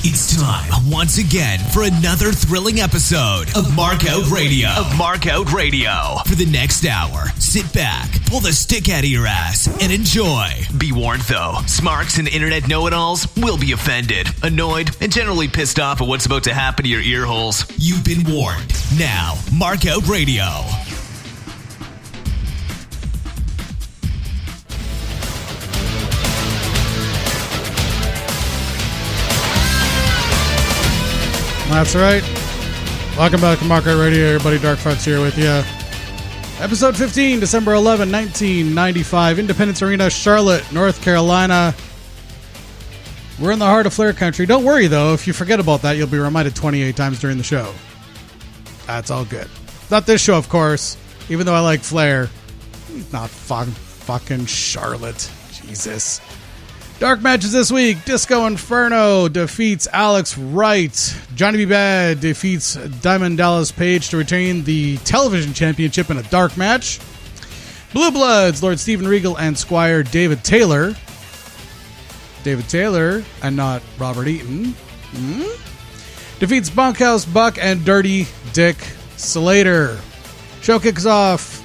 It's time once again for another thrilling episode of Markout Radio. For the next hour, sit back, pull the stick out of your ass, and enjoy. Be warned though, smarks and internet know-it-alls will be offended, annoyed, and generally pissed off at what's about to happen to your ear holes. You've been warned. Now, Markout Radio. That's right. Welcome back to Markout Radio. Everybody, Dark Farts here with you. Episode 15, December 11, 1995. Independence Arena, Charlotte, North Carolina. We're in the heart of Flair country. Don't worry, though. If you forget about that, you'll be reminded 28 times during the show. That's all good. Not this show, of course. Even though I like Flair. Not fucking Charlotte. Jesus. Dark matches this week. Disco Inferno defeats Alex Wright. Johnny B. Bad defeats Diamond Dallas Page to retain the television championship in a dark match. Blue Bloods, Lord Steven Regal and Squire David Taylor. David Taylor and not Robert Eaton. Defeats Bunkhouse Buck and Dirty Dick Slater. Show kicks off.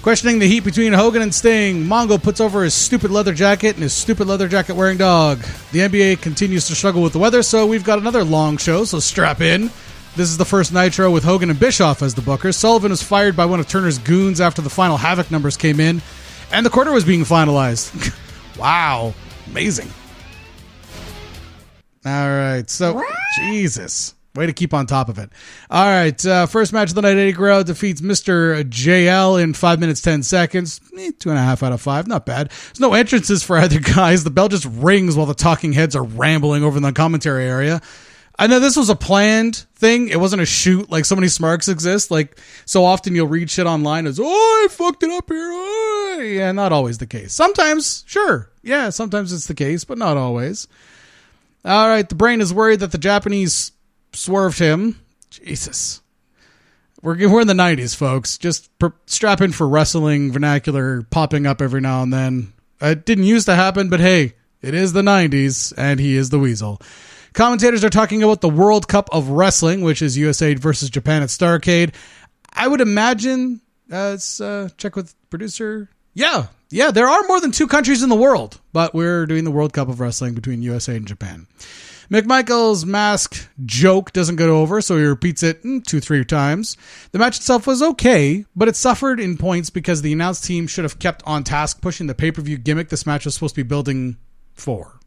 Questioning the heat between Hogan and Sting, Mongo puts over his stupid leather jacket and his stupid leather jacket wearing dog. The NBA continues to struggle with the weather, so we've got another long show, so strap in. This is the first Nitro with Hogan and Bischoff as the bookers. Sullivan was fired by one of Turner's goons after the final Havoc numbers came in, and the quarter was being finalized. Wow. Amazing. All right, so, what? Jesus. Way to keep on top of it. All right, first match of the night, Eddie Guerrero defeats Mr. JL in 5 minutes, 10 seconds. 2.5 out of 5, not bad. There's no entrances for either guys. The bell just rings while the talking heads are rambling over in the commentary area. I know this was a planned thing. It wasn't a shoot like so many smarks exist. Like, so often you'll read shit online as, oh, I fucked it up here. Oh. Yeah, not always the case. Sometimes, sure. Yeah, sometimes it's the case, but not always. All right, the brain is worried that the Japanese swerved him. Jesus. We're in the 90s, folks. Just strap in for wrestling vernacular popping up every now and then. It didn't used to happen, but hey, it is the 90s, and he is the Weasel. Commentators are talking about the World Cup of Wrestling, which is USA versus Japan at Starrcade. I would imagine, let's check with producer. Yeah, there are more than 2 countries in the world, but we're doing the World Cup of Wrestling between USA and Japan. McMichael's mask joke doesn't go over, so he repeats it 2-3 times. The match itself was okay, but it suffered in points because the announced team should have kept on task pushing the pay-per-view gimmick this match was supposed to be building for.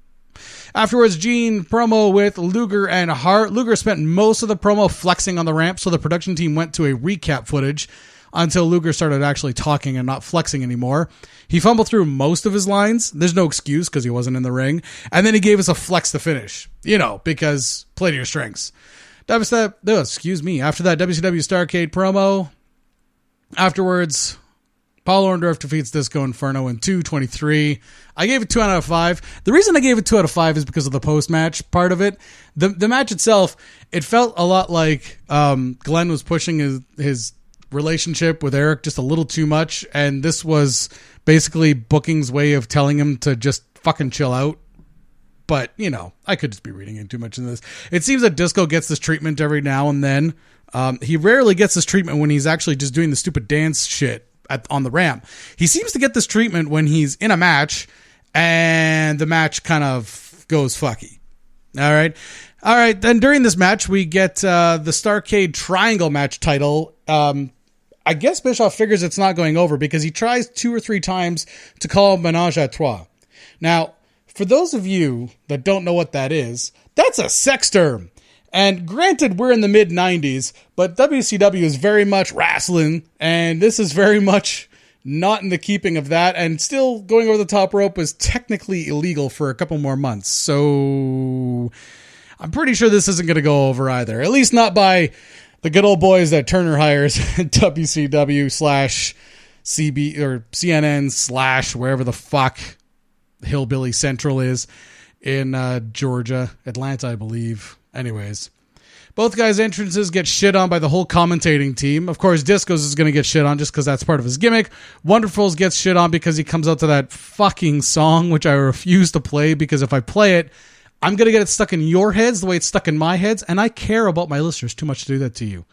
Afterwards, Gene promo with Luger and Hart. Luger spent most of the promo flexing on the ramp, so the production team went to a recap footage until Luger started actually talking and not flexing anymore. He fumbled through most of his lines. There's no excuse because he wasn't in the ring. And then he gave us a flex to finish. You know, because play to your strengths. After that, WCW Starrcade promo. Afterwards, Paul Orndorff defeats Disco Inferno in 2:23. I gave it 2 out of 5. The reason I gave it 2 out of 5 is because of the post-match part of it. The match itself, it felt a lot like Glenn was pushing his relationship with Eric just a little too much, and this was basically booking's way of telling him to just fucking chill out. But, you know, I could just be reading in too much in this. It seems that Disco gets this treatment every now and then. He rarely gets this treatment when he's actually just doing the stupid dance shit on the ramp. He seems to get this treatment when he's in a match and the match kind of goes fucky. All right. Then during this match, we get the Starrcade Triangle match title. I guess Bischoff figures it's not going over because he tries 2 or 3 times to call Ménage à Trois. Now, for those of you that don't know what that is, that's a sex term. And granted, we're in the mid-90s, but WCW is very much wrestling, and this is very much not in the keeping of that, and still going over the top rope was technically illegal for a couple more months. So I'm pretty sure this isn't going to go over either, at least not by the good old boys that Turner hires at WCW / CB or CNN / wherever the fuck Hillbilly Central is in Georgia, Atlanta, I believe. Anyways, both guys' entrances get shit on by the whole commentating team. Of course, Disco's is going to get shit on just because that's part of his gimmick. Wonderful's gets shit on because he comes out to that fucking song, which I refuse to play because if I play it, I'm going to get it stuck in your heads the way it's stuck in my heads, and I care about my listeners too much to do that to you.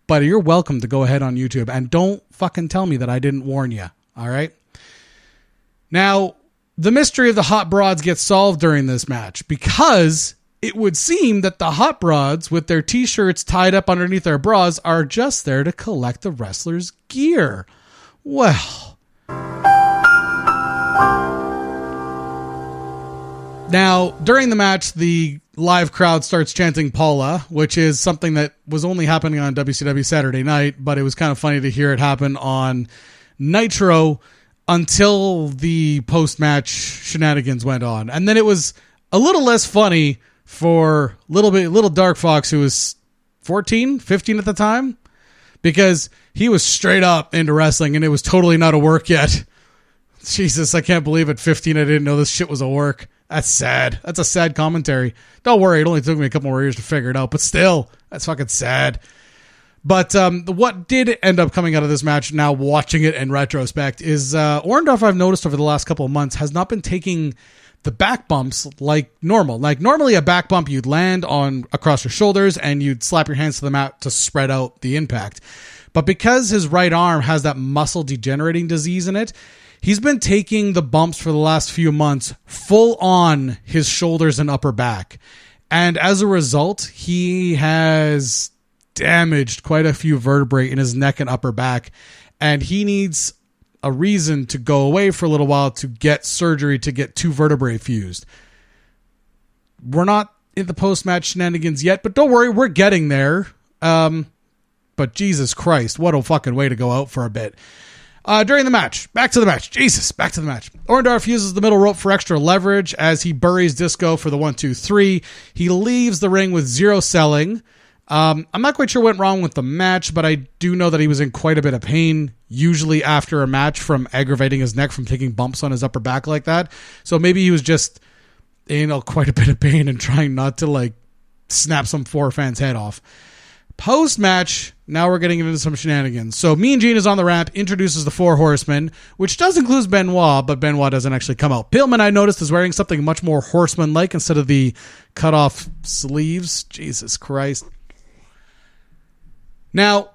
But you're welcome to go ahead on YouTube, and don't fucking tell me that I didn't warn you, all right? Now, the mystery of the hot broads gets solved during this match because it would seem that the hot broads with their t-shirts tied up underneath their bras are just there to collect the wrestlers' gear. Well, now during the match, the live crowd starts chanting Paula, which is something that was only happening on WCW Saturday Night, but it was kind of funny to hear it happen on Nitro until the post-match shenanigans went on. And then it was a little less funny for little Dark Fox, who was 14, 15 at the time, because he was straight up into wrestling and it was totally not a work yet. Jesus, I can't believe at 15 I didn't know this shit was a work. That's sad. That's a sad commentary. Don't worry, it only took me a couple more years to figure it out, but still, that's fucking sad. But what did end up coming out of this match, now watching it in retrospect, is Orndorff, I've noticed over the last couple of months, has not been taking the back bumps like normal. Like normally a back bump, you'd land on across your shoulders and you'd slap your hands to the mat to spread out the impact. But because his right arm has that muscle degenerating disease in it, he's been taking the bumps for the last few months full on his shoulders and upper back. And as a result, he has damaged quite a few vertebrae in his neck and upper back. And he needs a reason to go away for a little while to get surgery to get 2 vertebrae fused. We're not in the post-match shenanigans yet, but don't worry, we're getting there. But Jesus Christ, what a fucking way to go out for a bit. During the match, back to the match. Orndorff uses the middle rope for extra leverage as he buries Disco for the 1-2-3. He leaves the ring with 0 selling. I'm not quite sure what went wrong with the match, but I do know that he was in quite a bit of pain, usually after a match, from aggravating his neck from taking bumps on his upper back like that. So maybe he was just in quite a bit of pain and trying not to snap some poor fan's head off. Post-match, now we're getting into some shenanigans. So Mean Gene is on the ramp, introduces the 4 Horsemen, which does include Benoit, but Benoit doesn't actually come out. Pillman, I noticed, is wearing something much more horseman-like instead of the cut-off sleeves. Jesus Christ. Now,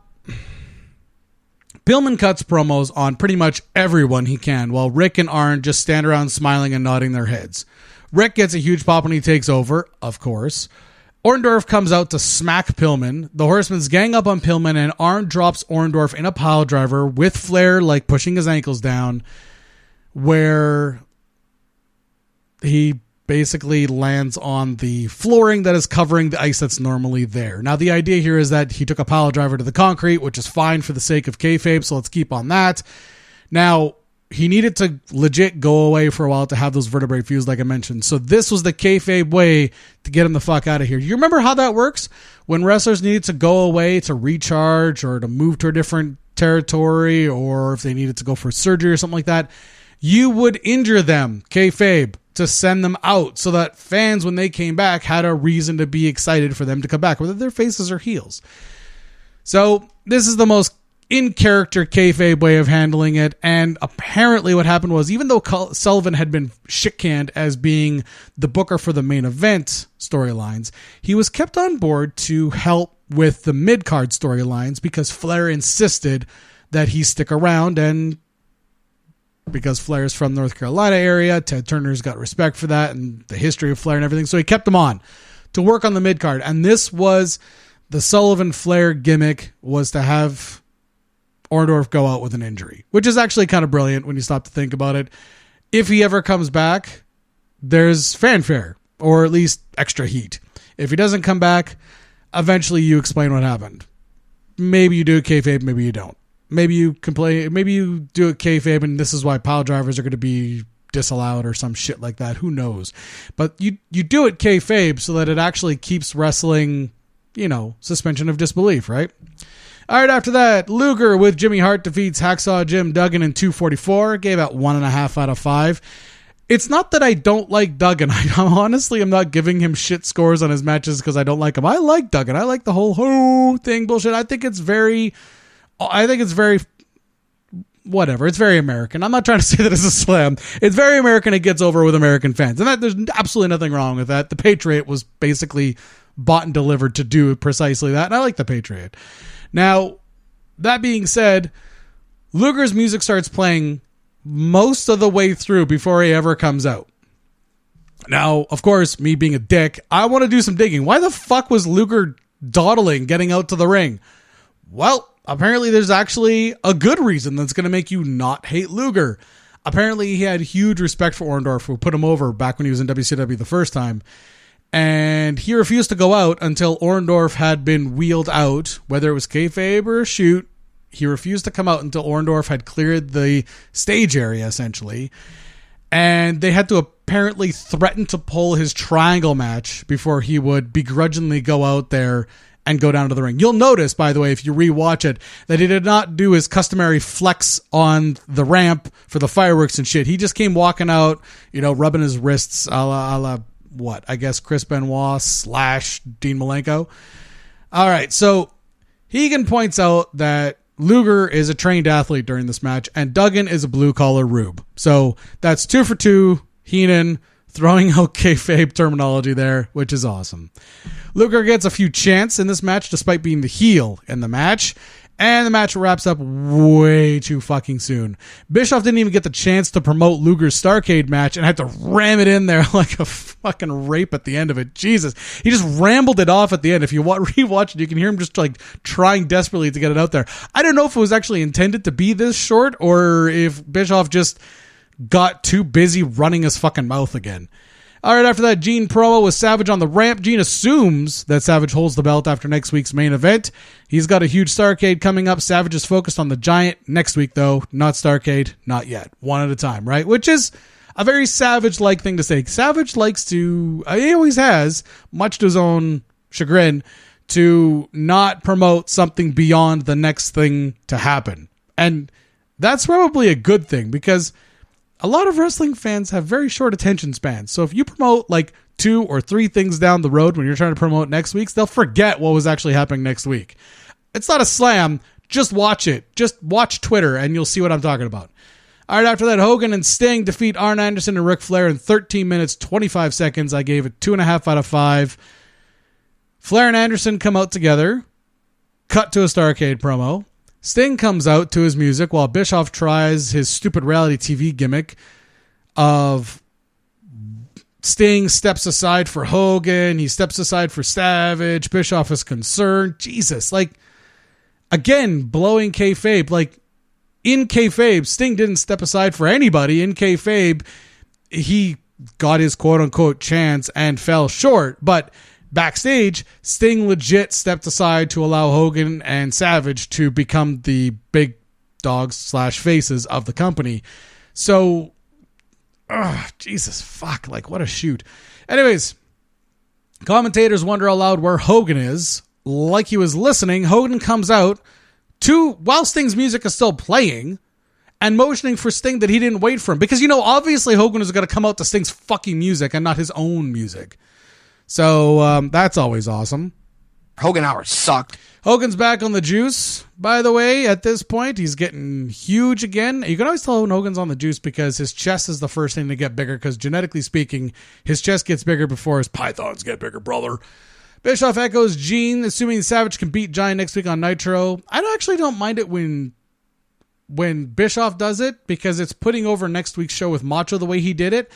Pillman cuts promos on pretty much everyone he can, while Rick and Arn just stand around smiling and nodding their heads. Rick gets a huge pop when he takes over, of course. Orndorff comes out to smack Pillman. The Horsemen's gang up on Pillman, and Arn drops Orndorff in a pile driver with Flair pushing his ankles down, where he basically lands on the flooring that is covering the ice that's normally there. Now, the idea here is that he took a pile driver to the concrete, which is fine for the sake of kayfabe, so let's keep on that. Now, he needed to legit go away for a while to have those vertebrae fused, like I mentioned. So this was the kayfabe way to get him the fuck out of here. You remember how that works? When wrestlers needed to go away to recharge or to move to a different territory, or if they needed to go for surgery or something like that, you would injure them, kayfabe, to send them out so that fans, when they came back, had a reason to be excited for them to come back, whether they're faces or heels. So this is the most in-character kayfabe way of handling it, and apparently what happened was, even though Sullivan had been shit-canned as being the booker for the main event storylines, he was kept on board to help with the mid-card storylines because Flair insisted that he stick around, and because Flair's from North Carolina area, Ted Turner's got respect for that and the history of Flair and everything, so he kept him on to work on the mid-card. And this was the Sullivan-Flair gimmick, was to have Orndorff go out with an injury, which is actually kind of brilliant when you stop to think about it. If he ever comes back, there's fanfare, or at least extra heat. If he doesn't come back, eventually you explain what happened. Maybe you do a kayfabe, maybe you don't. Maybe you complain, maybe you do a kayfabe and this is why pile drivers are going to be disallowed or some shit like that. Who knows? But you do it kayfabe so that it actually keeps wrestling, suspension of disbelief, right? All right, after that, Luger with Jimmy Hart defeats Hacksaw Jim Duggan in 2:44. Gave out 1.5 out of 5. It's not that I don't like Duggan. I'm not giving him shit scores on his matches because I don't like him. I like Duggan. I like the whole thing bullshit. I think it's very whatever. It's very American. I'm not trying to say that it's a slam. It's very American. It gets over with American fans. And there's absolutely nothing wrong with that. The Patriot was basically bought and delivered to do precisely that. And I like the Patriot. Now, that being said, Luger's music starts playing most of the way through before he ever comes out. Now, of course, me being a dick, I want to do some digging. Why the fuck was Luger dawdling getting out to the ring? Well, apparently there's actually a good reason that's going to make you not hate Luger. Apparently he had huge respect for Orndorff, who put him over back when he was in WCW the first time. And he refused to go out until Orndorff had been wheeled out, whether it was kayfabe or a shoot. He refused to come out until Orndorff had cleared the stage area, essentially. And they had to apparently threaten to pull his triangle match before he would begrudgingly go out there and go down to the ring. You'll notice, by the way, if you rewatch it, that he did not do his customary flex on the ramp for the fireworks and shit. He just came walking out, rubbing his wrists a la what? I guess Chris Benoit / Dean Malenko. All right, so Hogan points out that Luger is a trained athlete during this match, and Duggan is a blue-collar rube. So that's 2 for 2. Heenan throwing out kayfabe terminology there, which is awesome. Luger gets a few chants in this match despite being the heel in the match, and the match wraps up way too fucking soon. Bischoff didn't even get the chance to promote Luger's Starrcade match and had to ram it in there like a fucking rape at the end of it. Jesus. He just rambled it off at the end. If you rewatch it, you can hear him just like trying desperately to get it out there. I don't know if it was actually intended to be this short or if Bischoff just got too busy running his fucking mouth again. All right, after that, Gene promo with Savage on the ramp. Gene assumes that Savage holds the belt after next week's main event. He's got a huge Starrcade coming up. Savage is focused on the Giant next week, though. Not Starrcade, not yet. One at a time, right? Which is a very Savage-like thing to say. Savage likes to, he always has, much to his own chagrin, to not promote something beyond the next thing to happen. And that's probably a good thing because a lot of wrestling fans have very short attention spans. So if you promote like 2 or 3 things down the road when you're trying to promote next week's, they'll forget what was actually happening next week. It's not a slam. Just watch it. Just watch Twitter and you'll see what I'm talking about. All right, after that, Hogan and Sting defeat Arn Anderson and Ric Flair in 13 minutes, 25 seconds. I gave it 2.5 out of 5. Flair and Anderson come out together. Cut to a Starrcade promo. Sting comes out to his music while Bischoff tries his stupid reality TV gimmick of Sting steps aside for Hogan. He steps aside for Savage. Bischoff is concerned. Jesus, like, again, blowing kayfabe. Like, in kayfabe, Sting didn't step aside for anybody. In kayfabe, he got his quote-unquote chance and fell short. But backstage, Sting legit stepped aside to allow Hogan and Savage to become the big dogs / faces of the company. So, Jesus, fuck, like what a shoot. Anyways, commentators wonder aloud where Hogan is. Like he was listening, Hogan comes out while Sting's music is still playing and motioning for Sting that he didn't wait for him. Because, obviously Hogan is going to come out to Sting's fucking music and not his own music. So that's always awesome. Hogan hours suck. Hogan's back on the juice, by the way. At this point, he's getting huge again. You can always tell when Hogan's on the juice because his chest is the first thing to get bigger because genetically speaking, his chest gets bigger before his pythons get bigger, brother. Bischoff echoes Gene, assuming Savage can beat Giant next week on Nitro. I actually don't mind it when Bischoff does it because it's putting over next week's show with Macho the way he did it.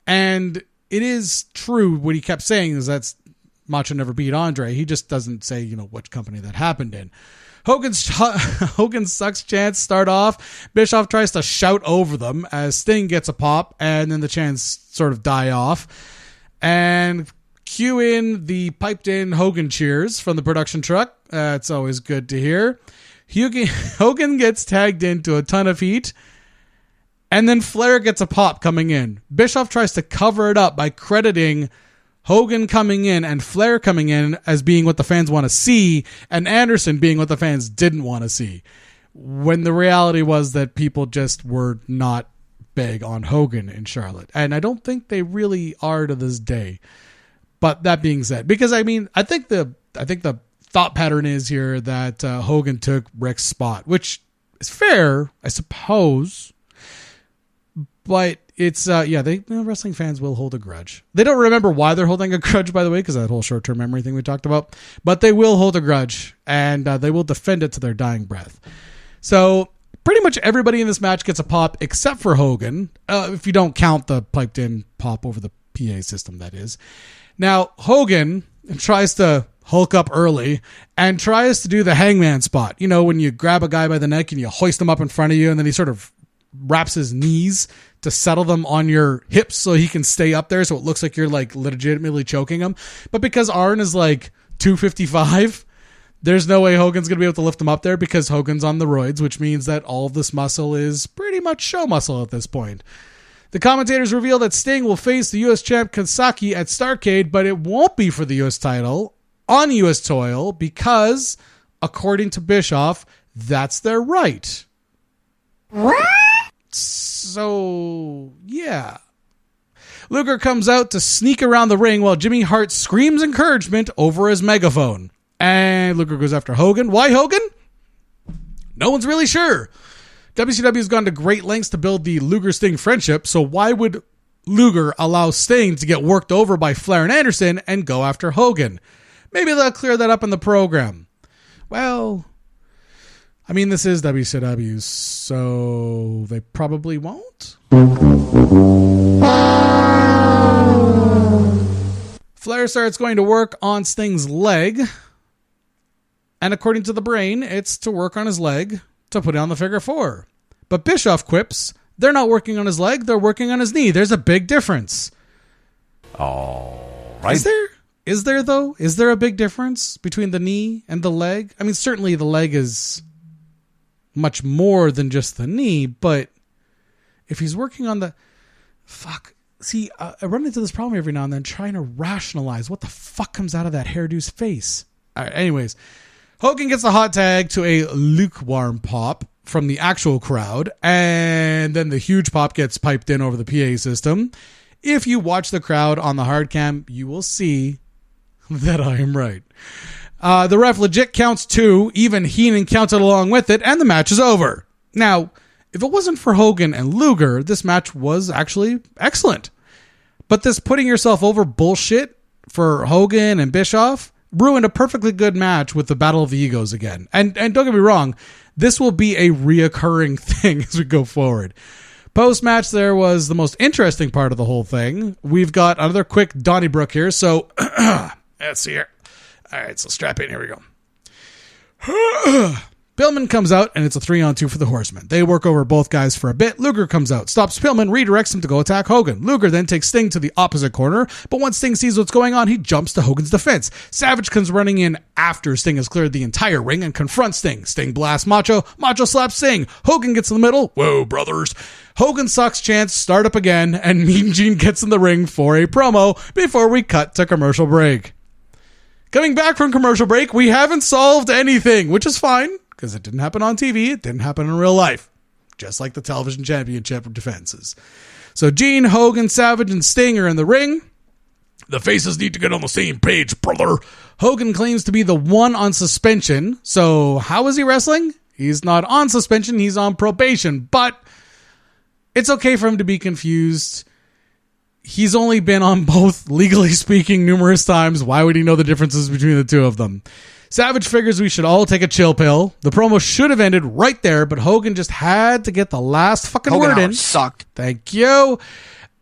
And it is true what he kept saying is that Macho never beat Andre. He just doesn't say, which company that happened in. Hogan sucks chants start off. Bischoff tries to shout over them as Sting gets a pop, and then the chants sort of die off. And cue in the piped-in Hogan cheers from the production truck. It's always good to hear. Hogan gets tagged into a ton of heat. And then Flair gets a pop coming in. Bischoff tries to cover it up by crediting Hogan coming in and Flair coming in as being what the fans want to see and Anderson being what the fans didn't want to see. When the reality was that people just were not big on Hogan in Charlotte. And I don't think they really are to this day. But that being said, because I think the thought pattern is here that Hogan took Ric's spot, which is fair, I suppose. But it's, wrestling fans will hold a grudge. They don't remember why they're holding a grudge, by the way, because that whole short-term memory thing we talked about. But they will hold a grudge, and they will defend it to their dying breath. So pretty much everybody in this match gets a pop except for Hogan, if you don't count the piped-in pop over the PA system, that is. Now, Hogan tries to Hulk up early and tries to do the hangman spot. You know, when you grab a guy by the neck and you hoist him up in front of you, and then he sort of wraps his knees to settle them on your hips so he can stay up there, so it looks like you're like legitimately choking him. But because Arn is like 255, there's no way Hogan's going to be able to lift him up there because Hogan's on the roids, which means that all of this muscle is pretty much show muscle at this point. The commentators reveal that Sting will face the U.S. champ Kasaki at Starrcade, but it won't be for the U.S. title on U.S. soil because, according to Bischoff, that's their right. What? So, yeah. Luger comes out to sneak around the ring while Jimmy Hart screams encouragement over his megaphone. And Luger goes after Hogan. Why Hogan? No one's really sure. WCW has gone to great lengths to build the Luger-Sting friendship, so why would Luger allow Sting to get worked over by Flair and Anderson and go after Hogan? Maybe they'll clear that up in the program. Well, I mean, this is WCW, so they probably won't. Flair starts going to work on Sting's leg. And according to the brain, it's to work on his leg to put it on the figure four. But Bischoff quips, they're not working on his leg, they're working on his knee. There's a big difference. All right. Is there though? Is there a big difference between the knee and the leg? I mean, certainly the leg is much more than just the knee, but if he's working on the... See, I run into this problem every now and then trying to rationalize what the fuck comes out of that hairdo's face. All right, anyways, Hogan gets the hot tag to a lukewarm pop from the actual crowd, and then the huge pop gets piped in over the PA system. If you watch the crowd on the hard cam, you will see that I am right. The ref legit counts 2, even Heenan counted along with it, and the match is over. Now, if it wasn't for Hogan and Luger, this match was actually excellent. But this putting yourself over bullshit for Hogan and Bischoff ruined a perfectly good match with the Battle of the Egos again. And don't get me wrong, this will be a reoccurring thing as we go forward. Post-match, there was the most interesting part of the whole thing. We've got another quick Donnybrook here, so let's see here. All right, so strap in. Here we go. Pillman comes out, and it's a 3-on-2 for the Horsemen. They work over both guys for a bit. Luger comes out, stops Pillman, redirects him to go attack Hogan. Luger then takes Sting to the opposite corner, but once Sting sees what's going on, he jumps to Hogan's defense. Savage comes running in after Sting has cleared the entire ring and confronts Sting. Sting blasts Macho. Macho slaps Sting. Hogan gets in the middle. Whoa, brothers. Hogan sucks chance, start up again, and Mean Gene gets in the ring for a promo before we cut to commercial break. Coming back from commercial break, we haven't solved anything, which is fine, because it didn't happen on TV, it didn't happen in real life, just like the television championship defenses. So Gene, Hogan, Savage, and Sting are in the ring. The faces need to get on the same page, brother. Hogan claims to be the one on suspension, so how is he wrestling? He's not on suspension, he's on probation, but it's okay for him to be confused. He's only been on both, legally speaking, numerous times. Why would he know the differences between the two of them? Savage figures we should all take a chill pill. The promo should have ended right there, but Hogan just had to get the last fucking word in. Sucked. Thank you.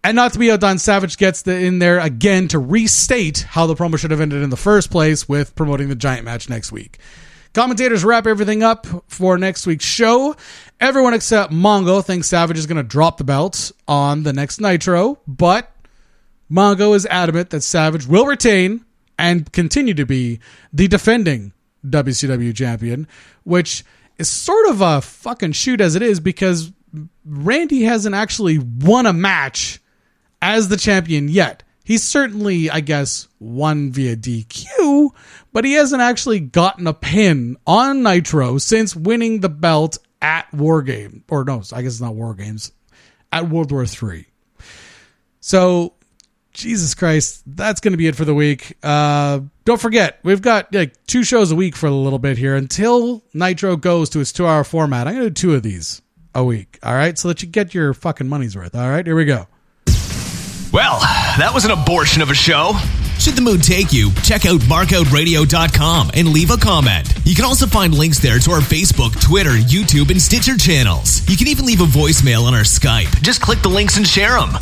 And not to be outdone, Savage gets in there again to restate how the promo should have ended in the first place with promoting the giant match next week. Commentators wrap everything up for next week's show. Everyone except Mongo thinks Savage is going to drop the belt on the next Nitro, but Mongo is adamant that Savage will retain and continue to be the defending WCW champion, which is sort of a fucking shoot as it is because Randy hasn't actually won a match as the champion yet. He's certainly, I guess, won via DQ, but he hasn't actually gotten a pin on Nitro since winning the belt at War Games. Or no, I guess it's not War Games. At World War III. So Jesus Christ, that's going to be it for the week. Don't forget, we've got 2 shows a week for a little bit here until Nitro goes to its 2-hour format. I'm going to do 2 of these a week, all right? So that you get your fucking money's worth, all right? Here we go. Well, that was an abortion of a show. Should the mood take you, check out markoutradio.com and leave a comment. You can also find links there to our Facebook, Twitter, YouTube, and Stitcher channels. You can even leave a voicemail on our Skype. Just click the links and share them.